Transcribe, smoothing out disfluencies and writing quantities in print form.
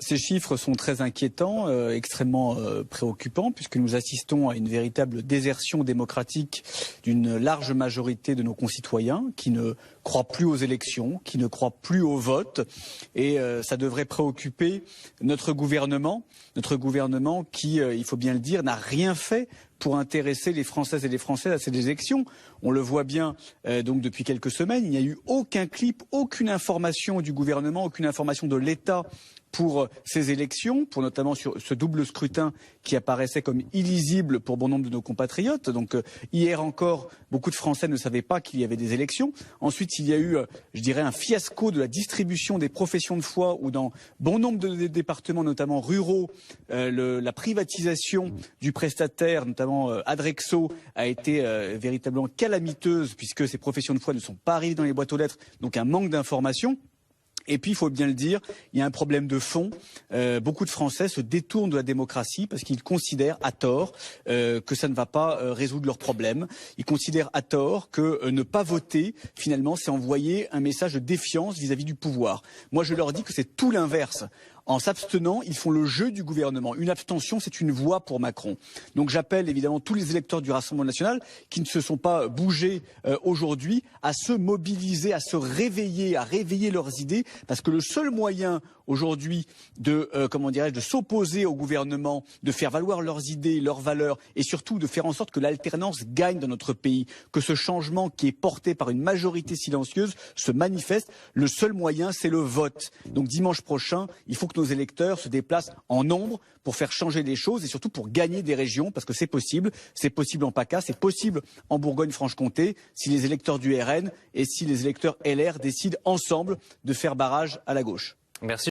Ces chiffres sont très inquiétants, extrêmement préoccupants, puisque nous assistons à une véritable désertion démocratique d'une large majorité de nos concitoyens qui ne croient plus aux élections, qui ne croient plus au vote. Et ça devrait préoccuper notre gouvernement qui, il faut bien le dire, n'a rien fait pour intéresser les Françaises et les Français à ces élections. On le voit bien donc depuis quelques semaines, il n'y a eu aucun clip, aucune information du gouvernement, aucune information de l'État pour ces élections, pour notamment sur ce double scrutin qui apparaissait comme illisible pour bon nombre de nos compatriotes. Donc hier encore, beaucoup de Français ne savaient pas qu'il y avait des élections. Ensuite, il y a eu, je dirais, un fiasco de la distribution des professions de foi, où dans bon nombre de départements, notamment ruraux, la privatisation du prestataire, notamment Adrexo, a été véritablement calamiteuse, puisque ces professions de foi ne sont pas arrivées dans les boîtes aux lettres, donc un manque d'information. Et puis, il faut bien le dire, il y a un problème de fond. Beaucoup de Français se détournent de la démocratie parce qu'ils considèrent à tort que ça ne va pas résoudre leurs problèmes. Ils considèrent à tort que ne pas voter, finalement, c'est envoyer un message de défiance vis-à-vis du pouvoir. Moi, je leur dis que c'est tout l'inverse. En s'abstenant, ils font le jeu du gouvernement. Une abstention, c'est une voix pour Macron. Donc j'appelle évidemment tous les électeurs du Rassemblement national qui ne se sont pas bougés aujourd'hui à se mobiliser, à se réveiller, à réveiller leurs idées, parce que le seul moyen aujourd'hui de de s'opposer au gouvernement, de faire valoir leurs idées, leurs valeurs, et surtout de faire en sorte que l'alternance gagne dans notre pays, que ce changement qui est porté par une majorité silencieuse se manifeste. Le seul moyen, c'est le vote. Donc dimanche prochain, il faut que nos électeurs se déplacent en nombre pour faire changer les choses et surtout pour gagner des régions, parce que c'est possible en PACA, c'est possible en Bourgogne-Franche-Comté, si les électeurs du RN et si les électeurs LR décident ensemble de faire barrage à la gauche. Merci.